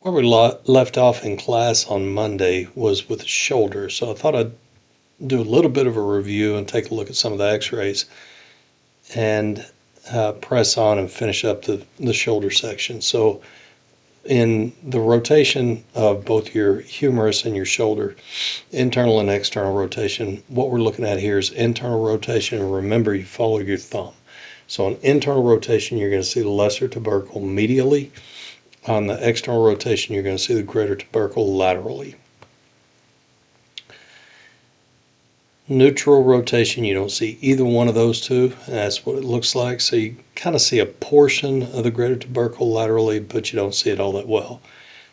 Where we left off in class on Monday was with the shoulder, so I thought I'd do a little bit of a review and take a look at some of the x-rays and press on and finish up the shoulder section. So in the rotation of both your humerus and your shoulder, internal and external rotation, what we're looking at here is internal rotation, and remember, you follow your thumb. So on internal rotation, you're going to see the lesser tubercle medially. On the external rotation, you're going to see the greater tubercle laterally. Neutral rotation, you don't see either one of those two, and that's what it looks like. So you kind of see a portion of the greater tubercle laterally, but you don't see it all that well.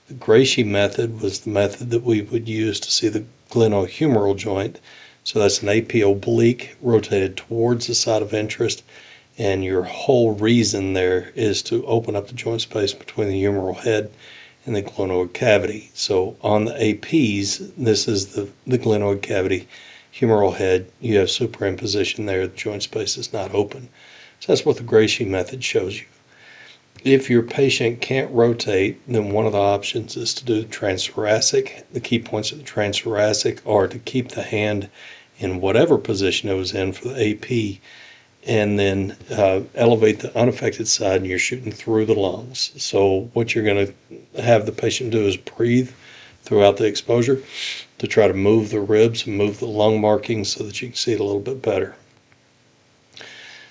The Gracie method was the method that we would use to see the glenohumeral joint. So that's an AP oblique rotated towards the side of interest, and your whole reason there is to open up the joint space between the humeral head and the glenoid cavity. So on the APs, this is the glenoid cavity, humeral head, you have superimposition there, the joint space is not open. So that's what the Gracie method shows you. If your patient can't rotate, then one of the options is to do the transthoracic. The key points of the transthoracic are to keep the hand in whatever position it was in for the AP, and then elevate the unaffected side, and you're shooting through the lungs. So what you're going to have the patient do is breathe throughout the exposure to try to move the ribs and move the lung markings so that you can see it a little bit better.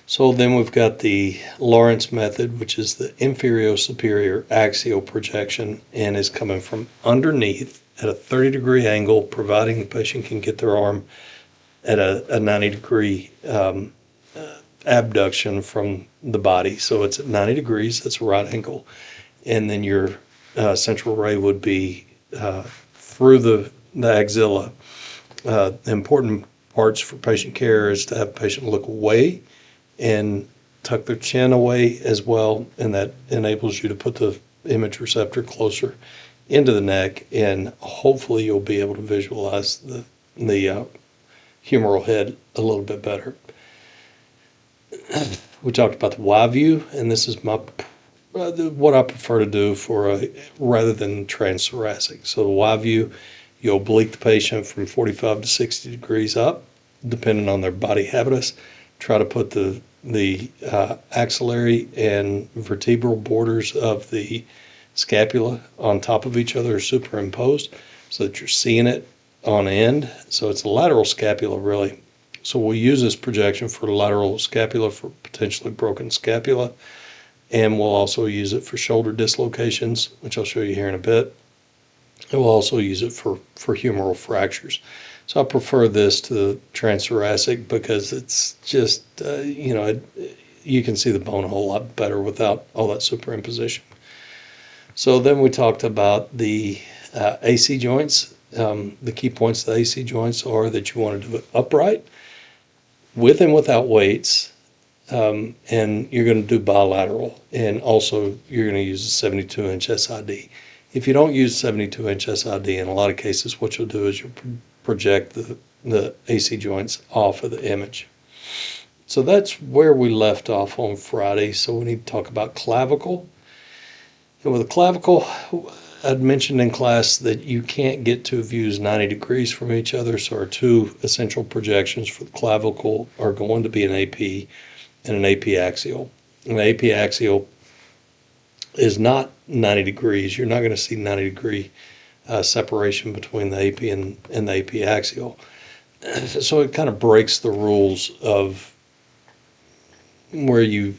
So then we've got the Lawrence method, which is the inferior superior axial projection, and is coming from underneath at a 30-degree angle, providing the patient can get their arm at a 90-degree abduction from the body. So it's at 90 degrees, that's a right angle. And then your central ray would be through the axilla. The important parts for patient care is to have the patient look away and tuck their chin away as well, and that enables you to put the image receptor closer into the neck, and hopefully you'll be able to visualize the humeral head a little bit better. We talked about the Y view, and this is what I prefer to do for rather than transthoracic. So the Y view, you oblique the patient from 45 to 60 degrees up, depending on their body habitus. Try to put the axillary and vertebral borders of the scapula on top of each other, superimposed, so that you're seeing it on end. So it's a lateral scapula, really. So we'll use this projection for lateral scapula for potentially broken scapula, and we'll also use it for shoulder dislocations, which I'll show you here in a bit. And we'll also use it for humeral fractures. So I prefer this to the transthoracic because it's just, you can see the bone a whole lot better without all that superimposition. So then we talked about the AC joints. The key points of the AC joints are that you want to do it upright, with and without weights, and you're going to do bilateral, and also you're going to use a 72-inch SID. If you don't use 72-inch SID, in a lot of cases what you'll do is you'll project the AC joints off of the image. So that's where we left off on Friday. So we need to talk about clavicle. And with a clavicle, I'd mentioned in class that you can't get two views 90 degrees from each other, so our two essential projections for the clavicle are going to be an AP and an AP axial. An AP axial is not 90 degrees. You're not going to see 90 degree separation between the AP and the AP axial. So it kind of breaks the rules of where you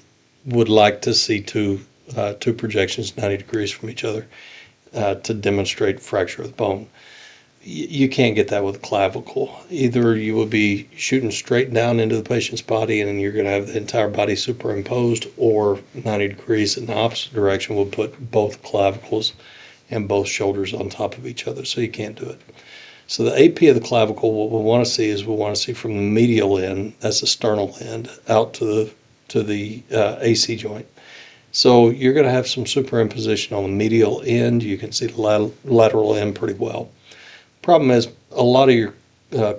would like to see two projections 90 degrees from each other to demonstrate fracture of the bone. You can't get that with a clavicle. Either you will be shooting straight down into the patient's body and you're going to have the entire body superimposed, or 90 degrees in the opposite direction will put both clavicles and both shoulders on top of each other, so you can't do it. So the AP of the clavicle, what we want to see is we want to see from the medial end, that's the sternal end, out to the AC joint. So you're going to have some superimposition on the medial end. You can see the lateral end pretty well. Problem is, a lot of your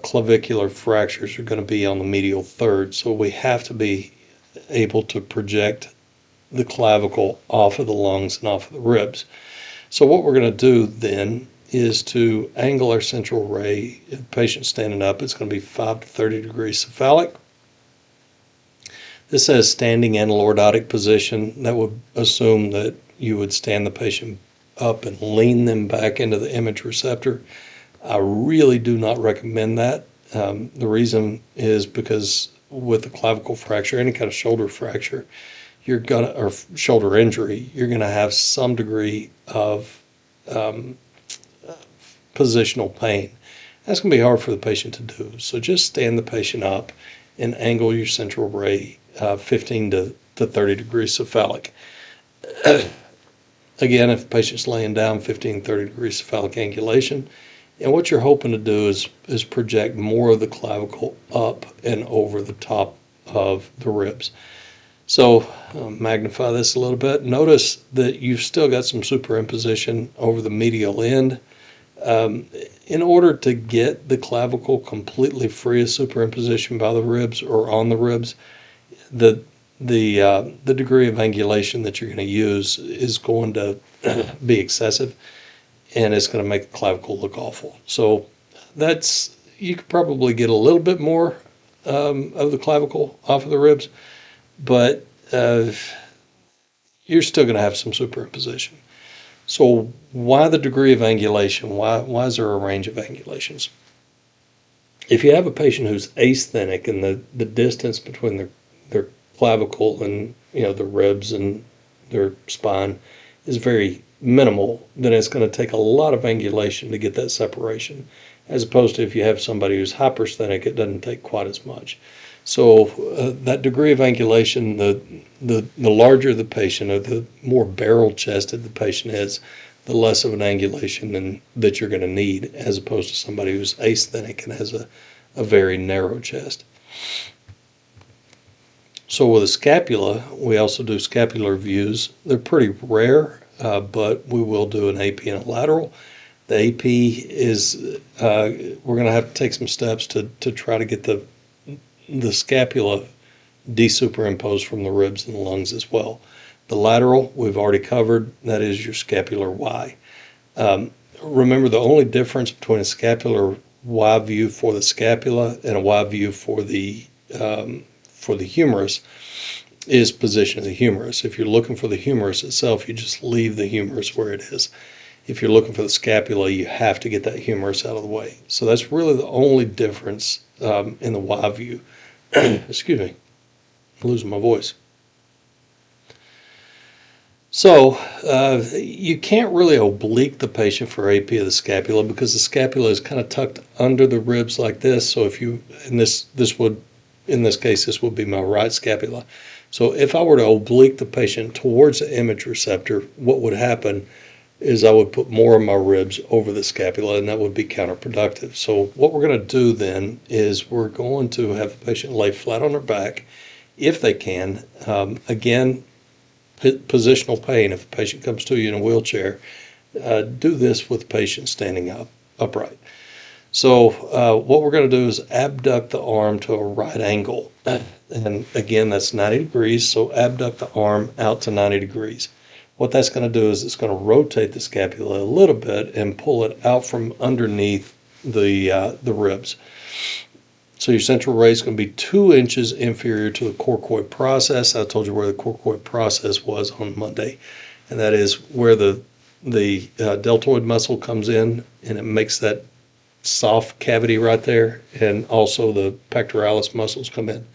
clavicular fractures are going to be on the medial third, so we have to be able to project the clavicle off of the lungs and off of the ribs. So what we're going to do then is to angle our central ray. If the patient's standing up, it's going to be 5 to 30 degrees cephalic. This says standing and lordotic position. That would assume that you would stand the patient up and lean them back into the image receptor. I really do not recommend that. The reason is because with a clavicle fracture, any kind of shoulder fracture, or shoulder injury, you're gonna have some degree of positional pain. That's gonna be hard for the patient to do. So just stand the patient up and angle your central ray 15 to 30 degrees cephalic. Again, if the patient's laying down, 15 to 30 degrees cephalic angulation. And what you're hoping to do is project more of the clavicle up and over the top of the ribs. So magnify this a little bit. Notice that you've still got some superimposition over the medial end. In order to get the clavicle completely free of superimposition by the ribs or on the ribs, the degree of angulation that you're going to use is going to be excessive, and it's going to make the clavicle look awful. So you could probably get a little bit more of the clavicle off of the ribs, but you're still going to have some superimposition. So why the degree of angulation? Why is there a range of angulations? If you have a patient who's asthenic and the distance between their clavicle and the ribs and their spine is very minimal, then it's going to take a lot of angulation to get that separation, as opposed to if you have somebody who's hypersthenic, it doesn't take quite as much. So that degree of angulation, the larger the patient, or the more barrel-chested the patient is, the less of an angulation that you're going to need, as opposed to somebody who's asthenic and has a very narrow chest. So with a scapula, we also do scapular views. They're pretty rare, but we will do an AP and a lateral. The AP is, we're going to have to take some steps to try to get the scapula desuperimposed from the ribs and the lungs as well. The lateral, we've already covered, that is your scapular Y. Remember, the only difference between a scapular Y view for the scapula and a Y view for the humerus is position of the humerus. If you're looking for the humerus itself, you just leave the humerus where it is. If you're looking for the scapula, you have to get that humerus out of the way. So that's really the only difference in the Y view. Excuse me, I'm losing my voice. So you can't really oblique the patient for AP of the scapula because the scapula is kind of tucked under the ribs like this. So if you, in this case, this would be my right scapula. So if I were to oblique the patient towards the image receptor, what would happen is I would put more of my ribs over the scapula, and that would be counterproductive. So what we're going to do then is we're going to have the patient lay flat on their back, if they can. Again, positional pain. If a patient comes to you in a wheelchair, do this with the patient standing upright. So what we're going to do is abduct the arm to a right angle. And again, that's 90 degrees, so abduct the arm out to 90 degrees. What that's going to do is it's going to rotate the scapula a little bit and pull it out from underneath the ribs. So your central ray is going to be 2 inches inferior to the coracoid process. I told you where the coracoid process was on Monday, and that is where the deltoid muscle comes in, and it makes that soft cavity right there, and also the pectoralis muscles come in.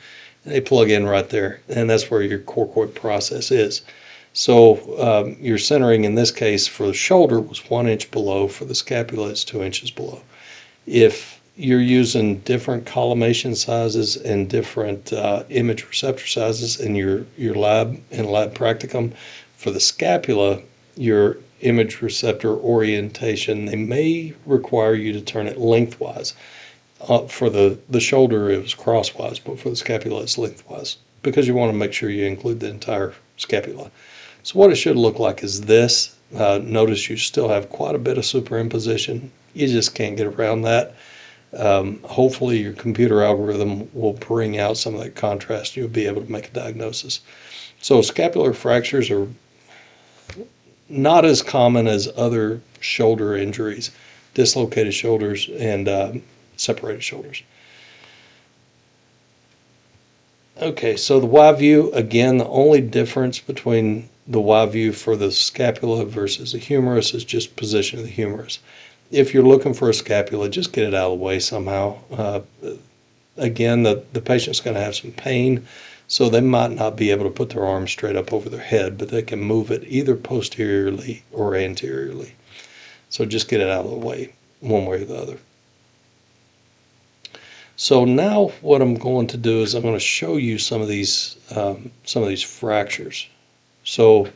And they plug in right there, and that's where your coracoid process is. So your centering in this case for the shoulder was 1 inch below. For the scapula, it's 2 inches below. If you're using different collimation sizes and different image receptor sizes in your lab and lab practicum, for the scapula, your image receptor orientation, they may require you to turn it lengthwise. For the shoulder, it was crosswise, but for the scapula, it's lengthwise, because you want to make sure you include the entire scapula. So what it should look like is this. Notice you still have quite a bit of superimposition. You just can't get around that. Hopefully your computer algorithm will bring out some of that contrast. You'll be able to make a diagnosis. So scapular fractures are not as common as other shoulder injuries, dislocated shoulders and separated shoulders. Okay, so the Y view, again, the only difference between the Y view for the scapula versus the humerus is just position of the humerus. If you're looking for a scapula, just get it out of the way somehow. Again, the patient's going to have some pain, so they might not be able to put their arm straight up over their head, but they can move it either posteriorly or anteriorly. So just get it out of the way, one way or the other. So now what I'm going to do is I'm going to show you some of these fractures. So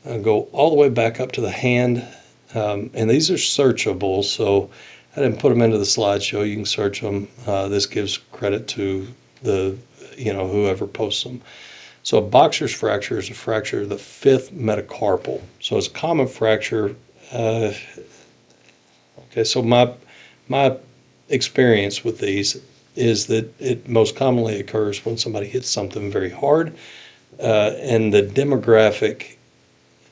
I'll go all the way back up to the hand, and these are searchable. So I didn't put them into the slideshow. You can search them. This gives credit to the whoever posts them. So a boxer's fracture is a fracture of the fifth metacarpal. So it's a common fracture. Okay, so my experience with these is that it most commonly occurs when somebody hits something very hard, and the demographic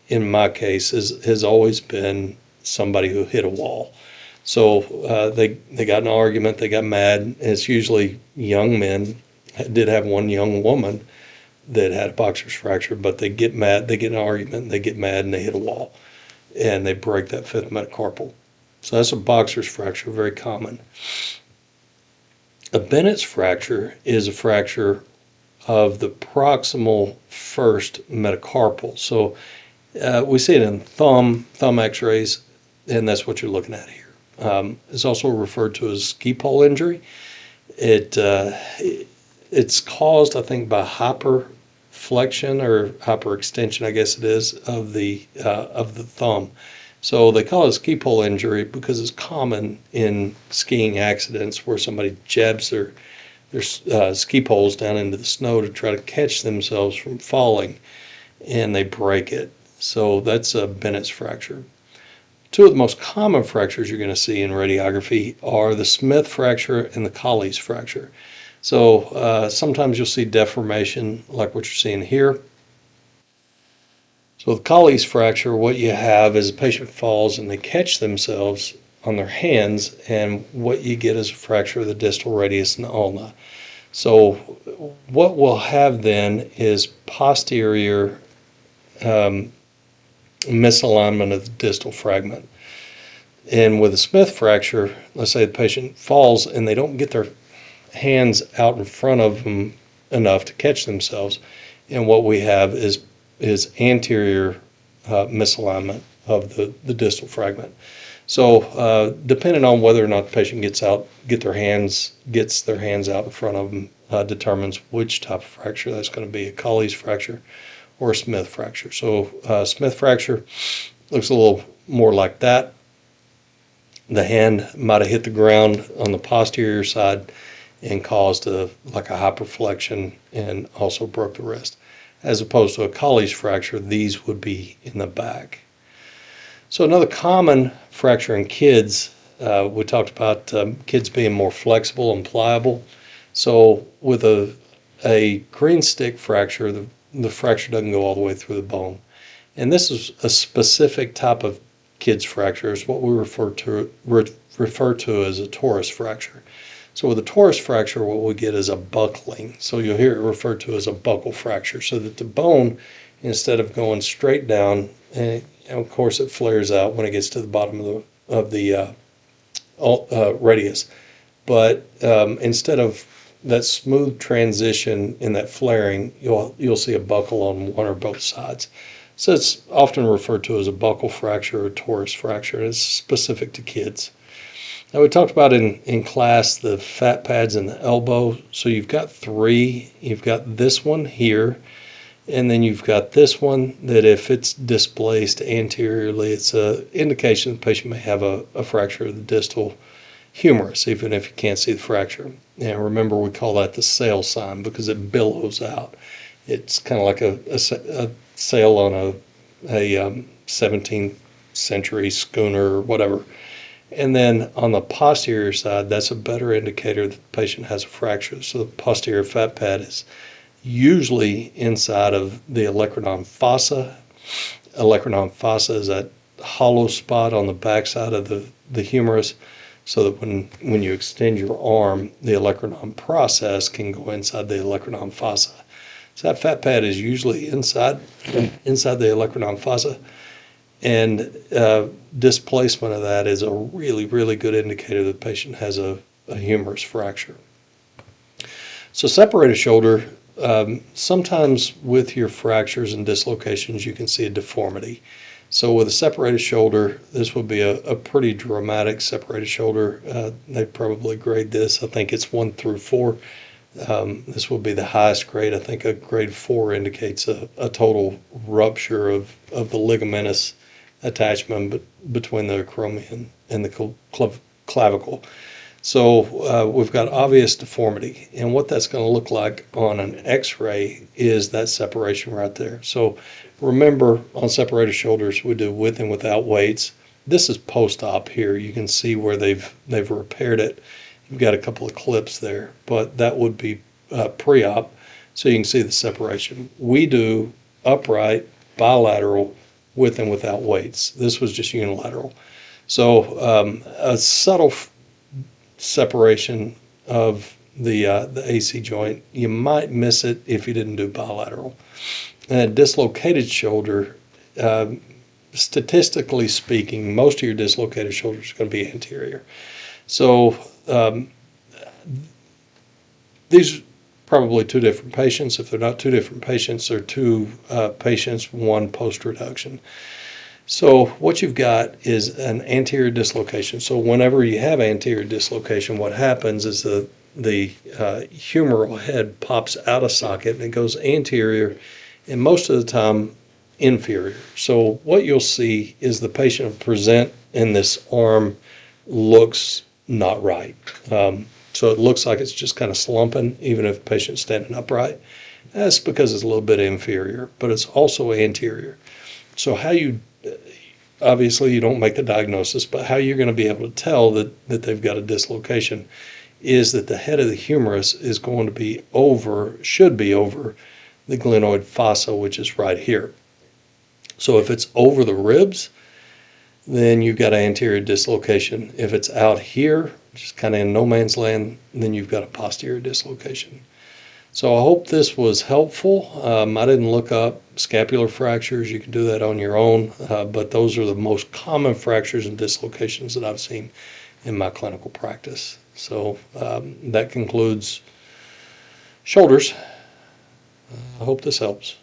in my case has always been somebody who hit a wall. So they got in an argument, they got mad, and it's usually young men. I did have one young woman that had a boxer's fracture, but they get mad, they get in an argument, they get mad, and they hit a wall, and they break that fifth metacarpal. So that's a boxer's fracture, very common. A Bennett's fracture is a fracture of the proximal first metacarpal. So we see it in thumb x-rays, and that's what you're looking at here. It's also referred to as ski pole injury. It's caused, I think, by hyperflexion or hyperextension, I guess it is, of the thumb. So they call it a ski pole injury because it's common in skiing accidents where somebody jabs their ski poles down into the snow to try to catch themselves from falling, and they break it. So that's a Bennett's fracture. Two of the most common fractures you're going to see in radiography are the Smith fracture and the Colles fracture. So sometimes you'll see deformation like what you're seeing here. So with Colles fracture, what you have is a patient falls and they catch themselves on their hands, and what you get is a fracture of the distal radius and the ulna. So what we'll have then is posterior misalignment of the distal fragment. And with a Smith fracture, let's say the patient falls and they don't get their hands out in front of them enough to catch themselves, and what we have is anterior misalignment of the distal fragment. So depending on whether or not the patient gets their hands out in front of them, determines which type of fracture that's going to be, a Colles fracture or a Smith fracture. So Smith fracture looks a little more like that. The hand might have hit the ground on the posterior side and caused like a hyperflexion and also broke the wrist. As opposed to a Colles fracture, these would be in the back. So another common fracture in kids, we talked about kids being more flexible and pliable. So with a green stick fracture, the fracture doesn't go all the way through the bone. And this is a specific type of kids fracture. It's what we refer to as a Torus fracture. So with a Torus fracture, what we get is a buckling. So you'll hear it referred to as a buckle fracture, so that the bone, instead of going straight down, and of course it flares out when it gets to the bottom of the radius, but instead of that smooth transition in that flaring, you'll see a buckle on one or both sides. So it's often referred to as a buckle fracture or Torus fracture. It's specific to kids. Now we talked about in class the fat pads in the elbow. So you've got three. You've got this one here, and then you've got this one that if it's displaced anteriorly, it's an indication the patient may have a fracture of the distal humerus, even if you can't see the fracture. And remember, we call that the sail sign because it billows out. It's kind of like a sail on a 17th century schooner or whatever. And then on the posterior side, that's a better indicator that the patient has a fracture. So the posterior fat pad is usually inside of the olecranon fossa. olecranon fossa is that hollow spot on the backside of the humerus, so that when you extend your arm, the olecranon process can go inside the olecranon fossa. So that fat pad is usually inside the olecranon fossa, and displacement of that is a really, really good indicator that the patient has a humerus fracture. So separated shoulder, sometimes with your fractures and dislocations, you can see a deformity. So with a separated shoulder, this would be a pretty dramatic separated shoulder. They probably grade this. I think it's 1 through 4. This would be the highest grade. I think a grade 4 indicates a total rupture of the ligamentous attachment between the acromion and the clavicle. So we've got obvious deformity, and what that's going to look like on an x-ray is that separation right there. So remember, on separated shoulders, we do with and without weights. This is post-op here. You can see where they've repaired it. You've got a couple of clips there, but that would be pre-op, so you can see the separation. We do upright, bilateral, with and without weights. This was just unilateral. So a subtle separation of the AC joint, you might miss it if you didn't do bilateral. And a dislocated shoulder, statistically speaking, most of your dislocated shoulders are going to be anterior. So these are probably 2 different patients. If they're not 2 different patients, they're 2 patients, 1 post-reduction. So what you've got is an anterior dislocation. So whenever you have anterior dislocation, what happens is the humeral head pops out of socket and it goes anterior, and most of the time inferior. So what you'll see is the patient present and this arm looks not right. So it looks like it's just kind of slumping, even if the patient's standing upright. That's because it's a little bit inferior, but it's also anterior. So obviously you don't make the diagnosis, but how you're going to be able to tell that they've got a dislocation is that the head of the humerus is going to be should be over the glenoid fossa, which is right here. So if it's over the ribs, then you've got an anterior dislocation. If it's out here, just kind of in no man's land, then you've got a posterior dislocation. So I hope this was helpful. I didn't look up scapular fractures. You can do that on your own, but those are the most common fractures and dislocations that I've seen in my clinical practice. So that concludes shoulders. I hope this helps.